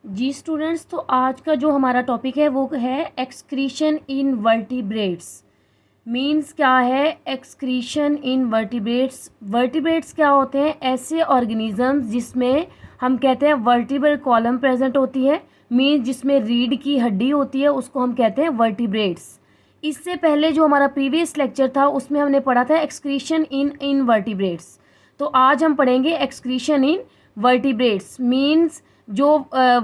जी students, तो आज का जो हमारा टॉपिक है वो है एक्सक्रीशन इन वर्टिब्रेट्स। मीन्स क्या है एक्सक्रीशन इन वर्टिब्रेट्स? वर्टिब्रेट्स क्या होते हैं? ऐसे ऑर्गेनिजम्स जिसमें हम कहते हैं वर्टिब्रल कॉलम प्रेजेंट होती है। मीन्स जिसमें रीढ़ की हड्डी होती है, उसको हम कहते हैं वर्टिब्रेट्स। इससे पहले जो हमारा प्रीवियस लेक्चर था उसमें हमने पढ़ा था एक्सक्रीशन इन इनवर्टिब्रेट्स। तो आज हम पढ़ेंगे एक्सक्रीशन इन वर्टिब्रेट्स। मीन्स जो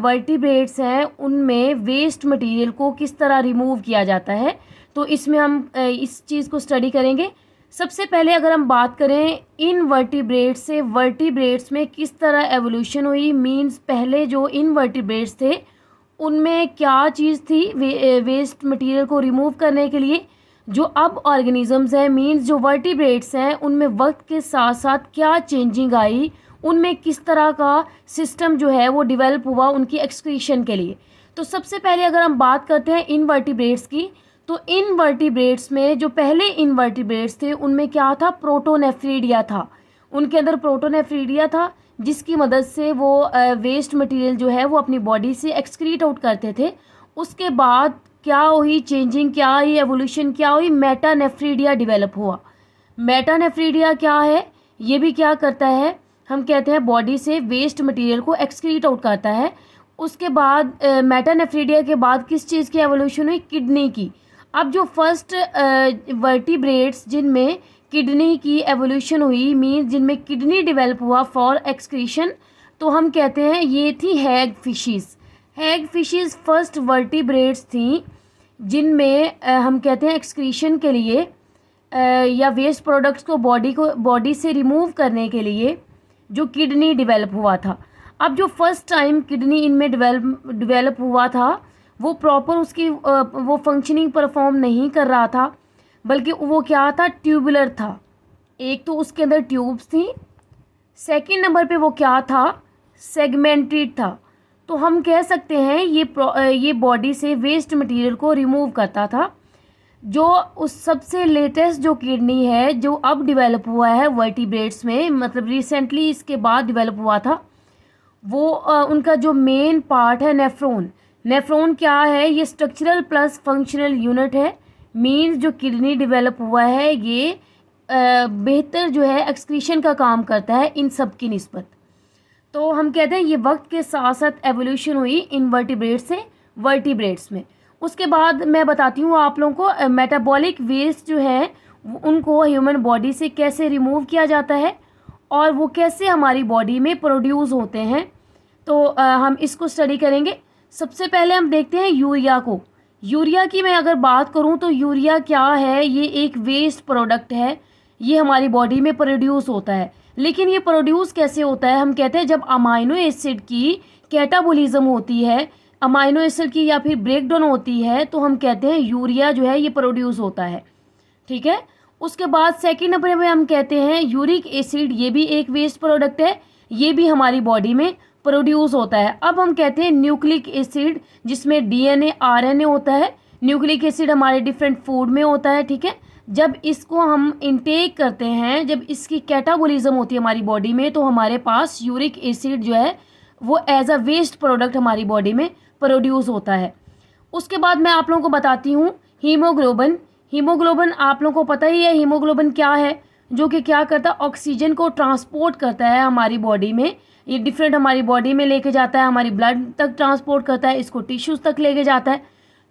वर्टिब्रेट्स हैं उनमें वेस्ट मटेरियल को किस तरह रिमूव किया जाता है, तो इसमें हम इस चीज़ को स्टडी करेंगे। सबसे पहले अगर हम बात करें इन वर्टिब्रेट्स से वर्टिब्रेट्स में किस तरह एवोल्यूशन हुई, मीन्स पहले जो इन वर्टिब्रेट्स थे उनमें क्या चीज़ थी वेस्ट मटेरियल को रिमूव करने के लिए। जो अब ऑर्गेनिजम्स हैं मीन्स जो वर्टिब्रेट्स हैं उनमें वक्त के साथ साथ क्या चेंजिंग आई, उनमें किस तरह का सिस्टम जो है वो डेवलप हुआ उनकी एक्सक्रीशन के लिए। तो सबसे पहले अगर हम बात करते हैं इनवर्टिब्रेट्स की, तो इनवर्टिब्रेट्स में जो पहले इनवर्टिब्रेट्स थे उनमें क्या था, प्रोटोनेफ्रीडिया था। उनके अंदर प्रोटोनेफ्रीडिया था जिसकी मदद से वो वेस्ट मटेरियल जो है वो अपनी बॉडी से एक्सक्रीट आउट करते थे। उसके बाद क्या हुई चेंजिंग, क्या हुई एवोल्यूशन, क्या हुई, मेटानेफ्रीडिया डेवलप हुआ। मेटानेफ्रीडिया क्या है, ये भी क्या करता है, हम कहते हैं बॉडी से वेस्ट मटेरियल को एक्सक्रीट आउट करता है। उसके बाद मेटानेफ्रीडिया के बाद किस चीज़ की एवोल्यूशन हुई, किडनी की। अब जो फर्स्ट वर्टिब्रेट्स जिनमें किडनी की एवोल्यूशन हुई, मीन जिनमें किडनी डेवलप हुआ फॉर एक्सक्रीशन, तो हम कहते हैं ये थी हैग फिशेस। हैग फिशेस फर्स्ट वर्टिब्रेट्स थी जिनमें हम कहते हैं एक्सक्रीशन के लिए या वेस्ट प्रोडक्ट्स को बॉडी से रिमूव करने के लिए जो किडनी डेवलप हुआ था। अब जो फर्स्ट टाइम किडनी इनमें डेवलप हुआ था वो प्रॉपर उसकी वो फंक्शनिंग परफॉर्म नहीं कर रहा था, बल्कि वो क्या था, ट्यूबुलर था। एक तो उसके अंदर ट्यूब्स थी, सेकंड नंबर पे वो क्या था, सेगमेंटेड था। तो हम कह सकते हैं ये बॉडी से वेस्ट मटेरियल को रिमूव करता था। जो उस सबसे लेटेस्ट जो किडनी है जो अब डेवलप हुआ है वर्टिब्रेट्स में, मतलब रिसेंटली इसके बाद डेवलप हुआ था, वो उनका जो मेन पार्ट है नेफ्रॉन। नेफ्रॉन क्या है, ये स्ट्रक्चरल प्लस फंक्शनल यूनिट है। मीन्स जो किडनी डेवलप हुआ है ये बेहतर जो है एक्सक्रीशन का काम करता है इन सब की निस्बत। तो हम कहते हैं ये वक्त के साथ साथ एवोल्यूशन हुई इनवर्टिब्रेट्स से वर्टिब्रेट्स में। उसके बाद मैं बताती हूँ आप लोगों को मेटाबॉलिक वेस्ट जो है उनको ह्यूमन बॉडी से कैसे रिमूव किया जाता है और वो कैसे हमारी बॉडी में प्रोड्यूस होते हैं। तो हम इसको स्टडी करेंगे। सबसे पहले हम देखते हैं यूरिया को। यूरिया की मैं अगर बात करूं तो यूरिया क्या है, ये एक वेस्ट प्रोडक्ट है। ये हमारी बॉडी में प्रोड्यूस होता है, लेकिन ये प्रोड्यूस कैसे होता है, हम कहते हैं जब अमाइनो एसिड की कैटाबोलिज्म होती है, अमाइनो एसिड की या फिर ब्रेकडाउन होती है, तो हम कहते हैं यूरिया जो है ये प्रोड्यूस होता है। ठीक है। उसके बाद सेकंड नंबर पे हम कहते हैं यूरिक एसिड, ये भी एक वेस्ट प्रोडक्ट है, ये भी हमारी बॉडी में प्रोड्यूस होता है। अब हम कहते हैं न्यूक्लिक एसिड जिसमें डीएनए आरएनए होता है। न्यूक्लिक एसिड हमारे डिफरेंट फूड में होता है। ठीक है। जब इसको हम इनटेक करते हैं, जब इसकी कैटाबोलिज्म होती है हमारी बॉडी में, तो हमारे पास यूरिक एसिड जो है वो एज अ वेस्ट प्रोडक्ट हमारी बॉडी में प्रोड्यूस होता है। उसके बाद मैं आप लोगों को बताती हूँ हीमोग्लोबिन। हीमोग्लोबिन आप लोगों को पता ही है हीमोग्लोबिन क्या है, जो कि क्या करता है, ऑक्सीजन को ट्रांसपोर्ट करता है हमारी बॉडी में। ये डिफरेंट हमारी बॉडी में लेके जाता है, हमारी ब्लड तक ट्रांसपोर्ट करता है, इसको टिश्यूज़ तक लेके जाता है।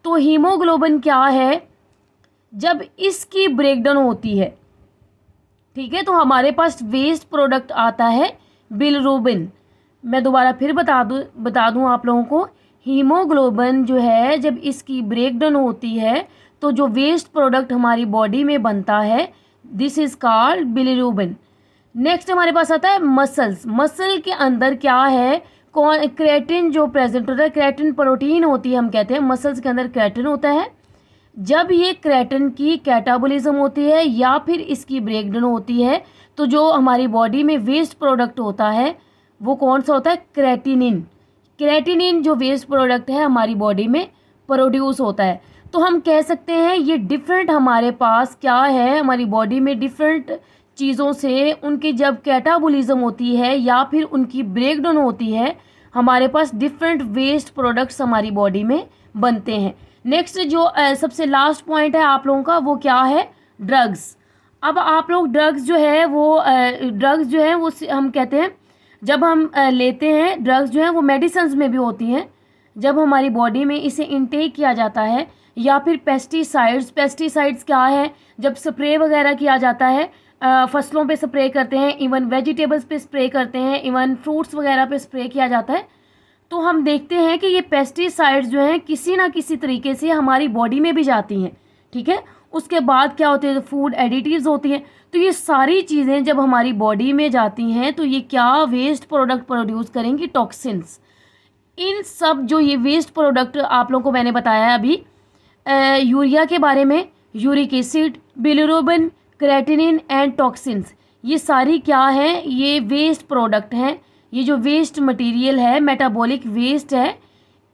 तो हीमोग्लोबिन क्या है, जब इसकी ब्रेकडाउन होती है, ठीक है, तो हमारे पास वेस्ट प्रोडक्ट आता है बिलिरुबिन। मैं दोबारा फिर बता दूं आप लोगों को, हीमोग्लोबिन जो है जब इसकी ब्रेकडाउन होती है तो जो वेस्ट प्रोडक्ट हमारी बॉडी में बनता है, this is called bilirubin. Next हमारे पास आता है मसल्स। मसल के अंदर क्या है, क्रेटिन जो प्रेजेंट होता है, क्रेटिन प्रोटीन होती है, हम कहते हैं मसल्स के अंदर क्रेटिन होता है। जब ये क्रेटिन की कैटाबोलिज्म होती है या फिर इसकी ब्रेकडाउन होती है, तो जो हमारी बॉडी में वेस्ट प्रोडक्ट होता है वो कौन सा होता है, क्रेटिनिन। क्रेटिनिन जो वेस्ट प्रोडक्ट है हमारी बॉडी में प्रोड्यूस होता है। तो हम कह सकते हैं ये डिफरेंट हमारे पास क्या है, हमारी बॉडी में डिफरेंट चीज़ों से उनकी जब कैटाबोलिज्म होती है या फिर उनकी ब्रेकडाउन होती है, हमारे पास डिफरेंट वेस्ट प्रोडक्ट्स हमारी बॉडी में बनते हैं। नेक्स्ट जो सबसे लास्ट पॉइंट है आप लोगों का, वो क्या है? ड्रग्स। अब आप लोग ड्रग्स जो है वो हम कहते हैं जब हम लेते हैं ड्रग्स जो है वो मेडिसिन्स में भी होती हैं। जब हमारी बॉडी में इसे इनटेक किया जाता है, या फिर पेस्टिसाइड्स क्या है? जब स्प्रे वगैरह किया जाता है, फसलों पे स्प्रे करते हैं, इवन वेजिटेबल्स पे स्प्रे करते हैं, इवन फ्रूट्स वगैरह पे स्प्रे किया जाता है, तो हम देखते हैं कि ये पेस्टिसाइड्स जो हैं किसी ना किसी तरीके से हमारी बॉडी में भी जाती हैं। ठीक है, उसके बाद क्या होते हैं? फूड एडिटिव्स होती हैं। तो ये सारी चीज़ें जब हमारी बॉडी में जाती हैं तो ये क्या वेस्ट प्रोडक्ट प्रोड्यूस करेंगी? टॉक्सिन्स। इन सब जो ये वेस्ट प्रोडक्ट आप लोगों को मैंने बताया है अभी, यूरिया के बारे में, uric acid, bilirubin, creatinine and toxins, ये सारी क्या है? ये वेस्ट प्रोडक्ट हैं। ये जो वेस्ट मटेरियल है, मेटाबॉलिक वेस्ट है,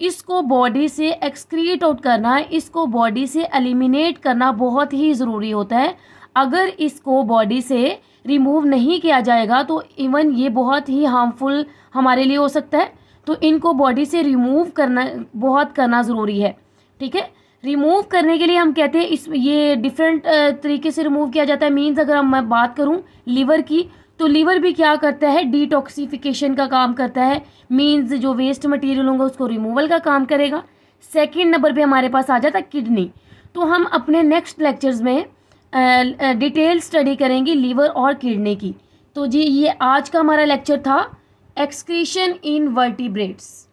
इसको बॉडी से एक्सक्रीट आउट करना, इसको बॉडी से एलिमिनेट करना बहुत ही ज़रूरी होता है। अगर इसको बॉडी से रिमूव नहीं किया जाएगा तो इवन ये बहुत ही हार्मफुल हमारे लिए हो सकता है। तो इनको बॉडी से रिमूव करना ज़रूरी है। ठीक है, रिमूव करने के लिए हम कहते हैं ये डिफरेंट तरीके से रिमूव किया जाता है। मीन्स अगर मैं बात करूं लिवर की, तो लिवर भी क्या करता है? डिटॉक्सिफिकेशन का काम करता है। मीन्स जो वेस्ट मटेरियल होगा उसको रिमूवल का काम करेगा। सेकंड नंबर पे हमारे पास आ जाता है किडनी। तो हम अपने नेक्स्ट लेक्चर्स में डिटेल स्टडी करेंगे लीवर और किडनी की। तो जी ये आज का हमारा लेक्चर था, एक्सक्रीशन इन वर्टिब्रेट्स।